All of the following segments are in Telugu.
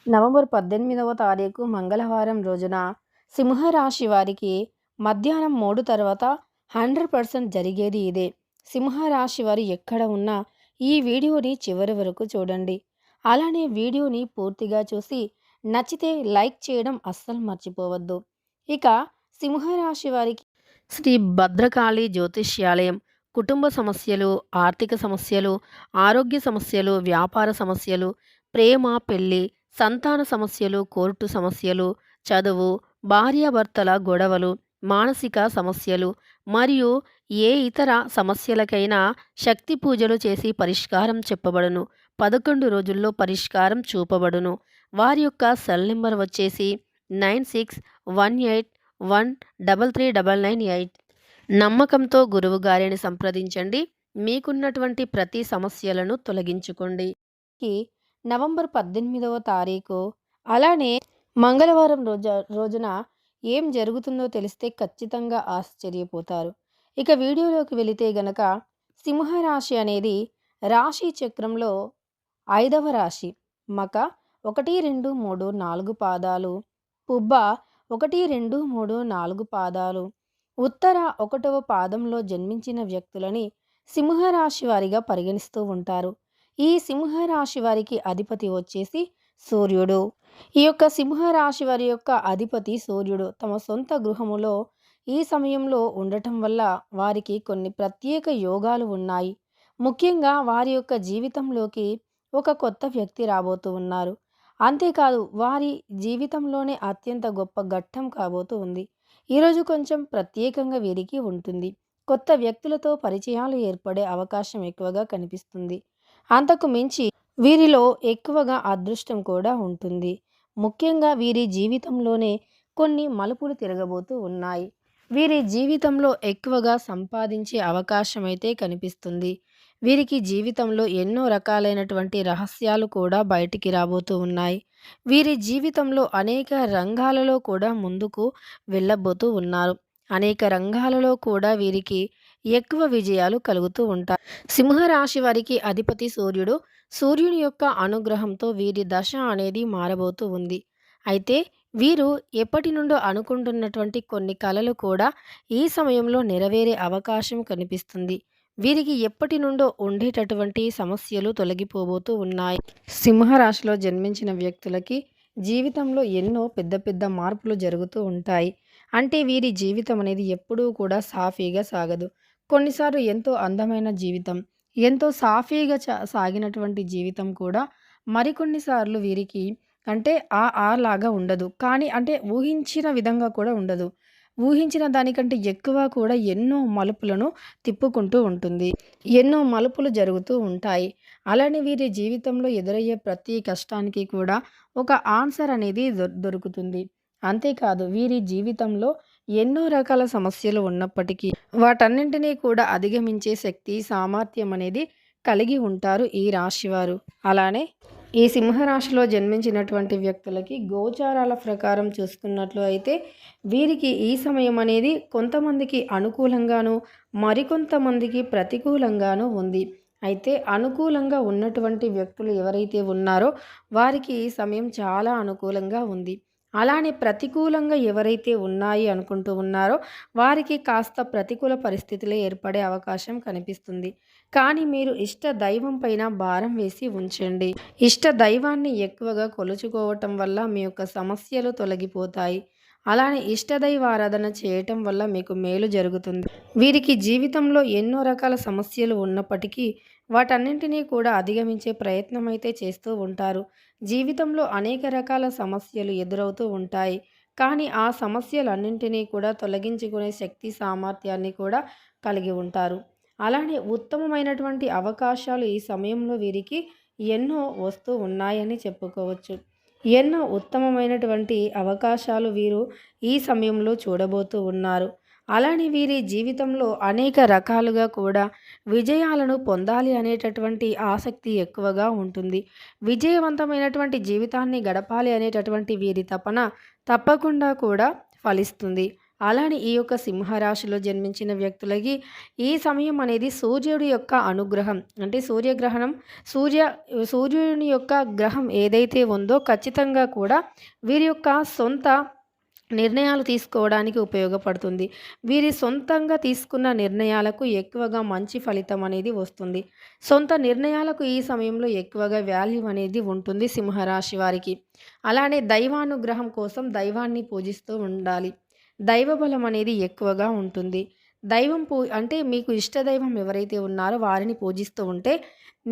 నవంబర్ 18వ తారీఖు మంగళవారం రోజున సింహరాశి వారికి మధ్యాహ్నం 3 తర్వాత 100% జరిగేది ఇదే. సింహరాశి వారు ఎక్కడ ఉన్నా ఈ వీడియోని చివరి వరకు చూడండి. అలానే వీడియోని పూర్తిగా చూసి నచ్చితే లైక్ చేయడం అస్సలు మర్చిపోవద్దు. ఇక సింహరాశి వారికి శ్రీ భద్రకాళి జ్యోతిష్యాలయం కుటుంబ సమస్యలు, ఆర్థిక సమస్యలు, ఆరోగ్య సమస్యలు, వ్యాపార సమస్యలు, ప్రేమ, పెళ్లి, సంతాన సమస్యలు, కోర్టు సమస్యలు, చదువు, భార్యాభర్తల గొడవలు, మానసిక సమస్యలు మరియు ఏ ఇతర సమస్యలకైనా శక్తి పూజలు చేసి పరిష్కారం చెప్పబడును. 11 రోజుల్లో పరిష్కారం చూపబడును. వారి యొక్క సెల్ నెంబర్ వచ్చేసి 9618133998. నమ్మకంతో గురువు గారిని సంప్రదించండి. మీకున్నటువంటి ప్రతి సమస్యలను తొలగించుకోండి. నవంబర్ 18వ తారీఖు అలానే మంగళవారం రోజున ఏం జరుగుతుందో తెలిస్తే ఖచ్చితంగా ఆశ్చర్యపోతారు. ఇక వీడియోలోకి వెళితే గనక సింహరాశి అనేది రాశి చక్రంలో 5వ రాశి. మక 1, 2, 3, 4 పాదాలు, పుబ్బ 1, 2, 3, 4 పాదాలు, ఉత్తర 1వ పాదంలో జన్మించిన వ్యక్తులని సింహరాశి వారిగా పరిగణిస్తూ ఉంటారు. ఈ సింహరాశి వారికి అధిపతి వచ్చేసి సూర్యుడు. ఈ యొక్క సింహరాశి వారి యొక్క అధిపతి సూర్యుడు తమ సొంత గృహములో ఈ సమయంలో ఉండటం వల్ల వారికి కొన్ని ప్రత్యేక యోగాలు ఉన్నాయి. ముఖ్యంగా వారి యొక్క జీవితంలోకి ఒక కొత్త వ్యక్తి రాబోతూ ఉన్నారు. అంతేకాదు వారి జీవితంలోనే అత్యంత గొప్ప ఘట్టం కాబోతూ ఉంది. ఈరోజు కొంచెం ప్రత్యేకంగా వీరికి ఉంటుంది. కొత్త వ్యక్తులతో పరిచయాలు ఏర్పడే అవకాశం ఎక్కువగా కనిపిస్తుంది. అంతకు మించి వీరిలో ఎక్కువగా అదృష్టం కూడా ఉంటుంది. ముఖ్యంగా వీరి జీవితంలోనే కొన్ని మలుపులు తిరగబోతూ ఉన్నాయి. వీరి జీవితంలో ఎక్కువగా సంపాదించే అవకాశం అయితే కనిపిస్తుంది. వీరికి జీవితంలో ఎన్నో రకాలైనటువంటి రహస్యాలు కూడా బయటికి రాబోతూ ఉన్నాయి. వీరి జీవితంలో అనేక రంగాలలో కూడా ముందుకు వెళ్ళబోతూ ఉన్నారు. అనేక రంగాలలో కూడా వీరికి ఎక్కువ విజయాలు కలుగుతూ ఉంటాయి. సింహరాశి వారికి అధిపతి సూర్యుడు. సూర్యుని యొక్క అనుగ్రహంతో వీరి దశ అనేది మారబోతూ ఉంది. అయితే వీరు ఎప్పటి నుండో అనుకుంటున్నటువంటి కొన్ని కలలు కూడా ఈ సమయంలో నెరవేరే అవకాశం కనిపిస్తుంది. వీరికి ఎప్పటి నుండో ఉండేటటువంటి సమస్యలు తొలగిపోబోతూ ఉన్నాయి. సింహరాశిలో జన్మించిన వ్యక్తులకి జీవితంలో ఎన్నో పెద్ద పెద్ద మార్పులు జరుగుతూ ఉంటాయి. అంటే వీరి జీవితం అనేది ఎప్పుడూ కూడా సాఫీగా సాగదు. కొన్నిసార్లు ఎంతో అందమైన జీవితం, ఎంతో సాఫీగా సాగినటువంటి జీవితం కూడా మరికొన్నిసార్లు వీరికి అంటే లాగా ఉండదు. కానీ అంటే ఊహించిన విధంగా కూడా ఉండదు. ఊహించిన దానికంటే ఎక్కువ కూడా ఎన్నో మలుపులను తిప్పుకుంటూ ఉంటుంది. ఎన్నో మలుపులు జరుగుతూ ఉంటాయి. అలానే వీరి జీవితంలో ఎదురయ్యే ప్రతి కష్టానికి కూడా ఒక ఆన్సర్ అనేది దొరుకుతుంది. అంతేకాదు వీరి జీవితంలో ఎన్నో రకాల సమస్యలు ఉన్నప్పటికీ వాటన్నింటినీ కూడా అధిగమించే శక్తి, సామర్థ్యం అనేది కలిగి ఉంటారు ఈ రాశివారు. అలానే ఈ సింహరాశిలో జన్మించినటువంటి వ్యక్తులకి గోచారాల ప్రకారం చూసుకున్నట్లు అయితే వీరికి ఈ సమయం అనేది కొంతమందికి అనుకూలంగాను మరికొంతమందికి ప్రతికూలంగాను ఉంది. అయితే అనుకూలంగా ఉన్నటువంటి వ్యక్తులు ఎవరైతే ఉన్నారో వారికి ఈ సమయం చాలా అనుకూలంగా ఉంది. అలానే ప్రతికూలంగా ఎవరైతే ఉన్నాయి అనుకుంటూ ఉన్నారో వారికి కాస్త ప్రతికూల పరిస్థితులే ఏర్పడే అవకాశం కనిపిస్తుంది. కానీ మీరు ఇష్ట దైవం పైన భారం వేసి ఉంచండి. ఇష్ట దైవాన్ని ఎక్కువగా కొలుచుకోవటం వల్ల మీ యొక్క సమస్యలు తొలగిపోతాయి. అలానే ఇష్టదైవ ఆరాధన చేయటం వల్ల మీకు మేలు జరుగుతుంది. వీరికి జీవితంలో ఎన్నో రకాల సమస్యలు ఉన్నప్పటికీ వాటన్నింటినీ కూడా అధిగమించే ప్రయత్నం అయితే చేస్తూ ఉంటారు. జీవితంలో అనేక రకాల సమస్యలు ఎదురవుతూ ఉంటాయి. కానీ ఆ సమస్యలన్నింటినీ కూడా తొలగించుకునే శక్తి, సామర్థ్యాన్ని కూడా కలిగి ఉంటారు. అలానే ఉత్తమమైనటువంటి అవకాశాలు ఈ సమయంలో వీరికి ఎన్నో వస్తూ ఉన్నాయని చెప్పుకోవచ్చు. ఎన్నో ఉత్తమమైనటువంటి అవకాశాలు వీరు ఈ సమయంలో చూడబోతూ ఉన్నారు. అలానే వీరి జీవితంలో అనేక రకాలుగా కూడా విజయాలను పొందాలి అనేటటువంటి ఆసక్తి ఎక్కువగా ఉంటుంది. విజయవంతమైనటువంటి జీవితాన్ని గడపాలి అనేటటువంటి వీరి తపన తప్పకుండా కూడా ఫలిస్తుంది. అలానే ఈ యొక్క సింహరాశిలో జన్మించిన వ్యక్తులకి ఈ సమయం అనేది సూర్యుడి యొక్క అనుగ్రహం అంటే సూర్యగ్రహణం సూర్య సూర్యుని యొక్క గ్రహం ఏదైతే ఉందో ఖచ్చితంగా కూడా వీరి యొక్క సొంత నిర్ణయాలు తీసుకోవడానికి ఉపయోగపడుతుంది. వీరి సొంతంగా తీసుకున్న నిర్ణయాలకు ఎక్కువగా మంచి ఫలితం అనేది వస్తుంది. సొంత నిర్ణయాలకు ఈ సమయంలో ఎక్కువగా వాల్యూ అనేది ఉంటుంది సింహరాశి వారికి. అలానే దైవానుగ్రహం కోసం దైవాన్ని పూజిస్తూ ఉండాలి. దైవ బలం అనేది ఎక్కువగా ఉంటుంది. దైవం అంటే మీకు ఇష్టదైవం ఎవరైతే ఉన్నారో వారిని పూజిస్తూ ఉంటే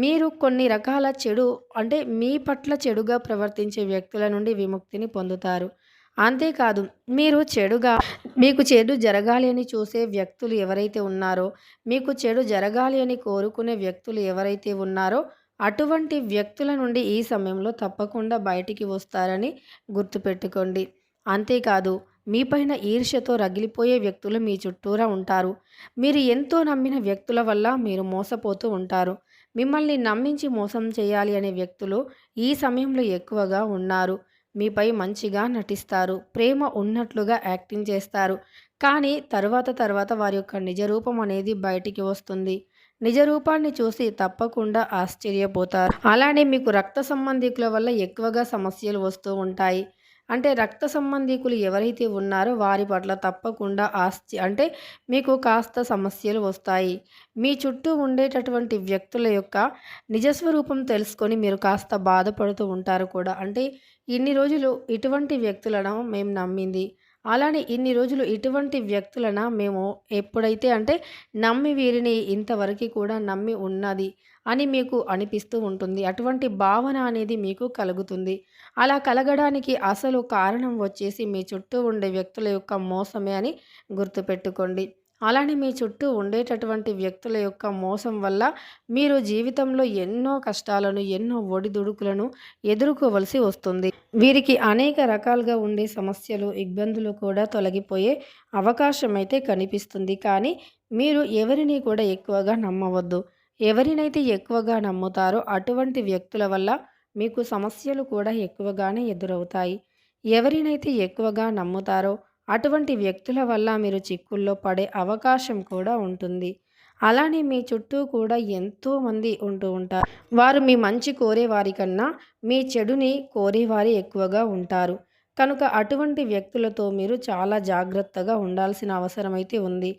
మీరు కొన్ని రకాల చెడు అంటే మీ పట్ల చెడుగా ప్రవర్తించే వ్యక్తుల నుండి విముక్తిని పొందుతారు. అంతేకాదు మీకు చెడు జరగాలి అని చూసే వ్యక్తులు ఎవరైతే ఉన్నారో, మీకు చెడు జరగాలి అని కోరుకునే వ్యక్తులు ఎవరైతే ఉన్నారో, అటువంటి వ్యక్తుల నుండి ఈ సమయంలో తప్పకుండా బయటికి వస్తారని గుర్తుపెట్టుకోండి. అంతేకాదు మీపైన ఈర్ష్యతో రగిలిపోయే వ్యక్తులు మీ చుట్టూరా ఉంటారు. మీరు ఎంతో నమ్మిన వ్యక్తుల వల్ల మీరు మోసపోతూ ఉంటారు. మిమ్మల్ని నమ్మించి మోసం చేయాలి అనే వ్యక్తులు ఈ సమయంలో ఎక్కువగా ఉన్నారు. మీపై మంచిగా నటిస్తారు. ప్రేమ ఉన్నట్లుగా యాక్టింగ్ చేస్తారు. కానీ తర్వాత వారి యొక్క నిజ రూపం అనేది బయటికి వస్తుంది. నిజ రూపాన్ని చూసి తప్పకుండా ఆశ్చర్యపోతారు. అలానే మీకు రక్త సంబంధికుల వల్ల ఎక్కువగా సమస్యలు వస్తూ ఉంటాయి. అంటే రక్త సంబంధికులు ఎవరైతే ఉన్నారో వారి పట్ల తప్పకుండా అంటే మీకు కాస్త సమస్యలు వస్తాయి. మీ చుట్టూ ఉండేటటువంటి వ్యక్తుల యొక్క నిజస్వరూపం తెలుసుకొని మీరు కాస్త బాధపడుతూ ఉంటారు కూడా. అంటే ఇన్ని రోజులు ఇటువంటి వ్యక్తులను మేము నమ్మింది. అలానే ఇన్ని రోజులు ఇటువంటి వ్యక్తులన మేము ఎప్పుడైతే అంటే నమ్మి వీరిని ఇంతవరకు కూడా నమ్మి ఉన్నది అని మీకు అనిపిస్తూ ఉంటుంది. అటువంటి భావన అనేది మీకు కలుగుతుంది. అలా కలగడానికి అసలు కారణం వచ్చేసి మీ చుట్టూ ఉండే వ్యక్తుల యొక్క మోసమే అని గుర్తుపెట్టుకోండి. అలానే మీ చుట్టూ ఉండేటటువంటి వ్యక్తుల యొక్క మోసం వల్ల మీరు జీవితంలో ఎన్నో కష్టాలను, ఎన్నో ఒడిదుడుకులను ఎదుర్కోవలసి వస్తుంది. వీరికి అనేక రకాలుగా ఉండే సమస్యలు, ఇబ్బందులు కూడా తొలగిపోయే అవకాశం అయితే కనిపిస్తుంది. కానీ మీరు ఎవరిని కూడా ఎక్కువగా నమ్మవద్దు. ఎవరినైతే ఎక్కువగా నమ్ముతారో అటువంటి వ్యక్తుల వల్ల మీకు సమస్యలు కూడా ఎక్కువగానే ఎదురవుతాయి. ఎవరినైతే ఎక్కువగా నమ్ముతారో అటువంటి వ్యక్తుల వల్ల మీరు చిక్కుల్లో పడే అవకాశం కూడా ఉంటుంది. అలానే మీ చుట్టూ కూడా ఎంతోమంది ఉంటూ ఉంటారు. వారు మీ మంచి కోరేవారి కన్నా మీ చెడుని కోరేవారు ఎక్కువగా ఉంటారు. కనుక అటువంటి వ్యక్తులతో మీరు చాలా జాగ్రత్తగా ఉండాల్సిన అవసరం అయితే ఉంది.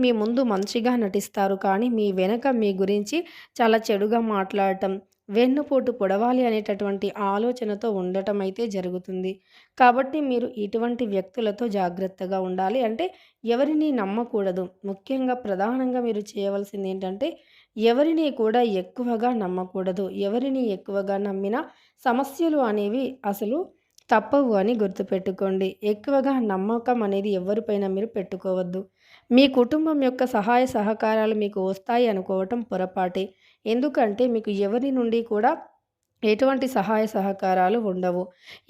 మీ ముందు మంచిగా నటిస్తారు కానీ మీ వెనక మీ గురించి చాలా చెడుగా మాట్లాడటం, వెన్నుపోటు పొడవాలి అనేటటువంటి ఆలోచనతో ఉండటం అయితే జరుగుతుంది. కాబట్టి మీరు ఇటువంటి వ్యక్తులతో జాగ్రత్తగా ఉండాలి. అంటే ఎవరిని నమ్మకూడదు. ముఖ్యంగా ప్రధానంగా మీరు చేయవలసింది ఏంటంటే ఎవరిని కూడా ఎక్కువగా నమ్మకూడదు. ఎవరిని ఎక్కువగా నమ్మినా సమస్యలు అనేవి అసలు తప్పవు అని గుర్తుపెట్టుకోండి. ఎక్కువగా నమ్మకం అనేది ఎవరిపైన మీరు పెట్టుకోవద్దు. మీ కుటుంబం యొక్క సహాయ సహకారాలు మీకు వస్తాయి అనుకోవటం పొరపాటే. ఎందుకంటే మీకు ఎవరి నుండి కూడా ఎటువంటి సహాయ సహకారాలు ఉండవు.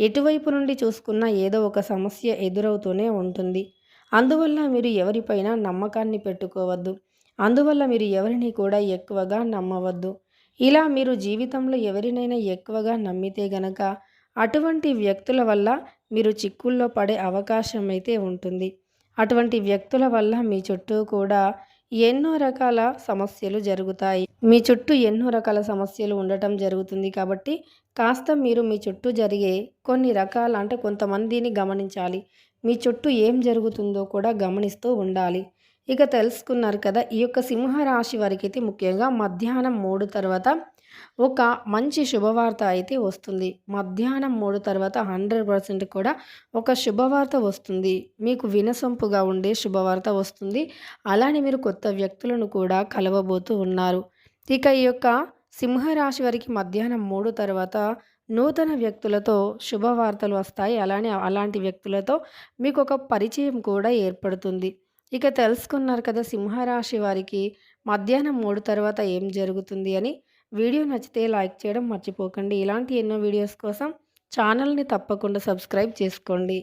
ఎటువైపు నుండి చూసుకున్నా ఏదో ఒక సమస్య ఎదురవుతూనే ఉంటుంది. అందువల్ల మీరు ఎవరిపైన నమ్మకాన్ని పెట్టుకోవద్దు. అందువల్ల మీరు ఎవరిని కూడా ఎక్కువగా నమ్మవద్దు. ఇలా మీరు జీవితంలో ఎవరినైనా ఎక్కువగా నమ్మితే గనక అటువంటి వ్యక్తుల వల్ల మీరు చిక్కుల్లో పడే అవకాశం అయితే ఉంటుంది. అటువంటి వ్యక్తుల వల్ల మీ చుట్టూ కూడా ఎన్నో రకాల సమస్యలు జరుగుతాయి. మీ చుట్టూ ఎన్నో రకాల సమస్యలు ఉండటం జరుగుతుంది. కాబట్టి కాస్త మీరు మీ చుట్టూ జరిగే కొన్ని రకాల అంటే కొంతమందిని గమనించాలి. మీ చుట్టూ ఏం జరుగుతుందో కూడా గమనిస్తూ ఉండాలి. ఇక తెలుసుకున్నారు కదా, ఈ యొక్క సింహరాశి వారికైతే ముఖ్యంగా మధ్యాహ్నం 3 తర్వాత ఒక మంచి శుభవార్త అయితే వస్తుంది. మధ్యాహ్నం 3 తర్వాత 100% కూడా ఒక శుభవార్త వస్తుంది. మీకు వినసొంపుగా ఉండే శుభవార్త వస్తుంది. అలానే మీరు కొత్త వ్యక్తులను కూడా కలవబోతూ ఉన్నారు. ఇక ఈ యొక్క సింహరాశి వారికి మధ్యాహ్నం 3 తర్వాత నూతన వ్యక్తులతో శుభవార్తలు వస్తాయి. అలానే అలాంటి వ్యక్తులతో మీకు ఒక పరిచయం కూడా ఏర్పడుతుంది. ఇక తెలుసుకున్నారు కదా సింహరాశి వారికి మధ్యాహ్నం 3 తర్వాత ఏం జరుగుతుంది అని. వీడియో నచ్చితే లైక్ చేయడం మర్చిపోకండి. ఇలాంటి ఎన్నో వీడియోస్ కోసం ఛానల్ని తప్పకుండా సబ్స్క్రైబ్ చేసుకోండి.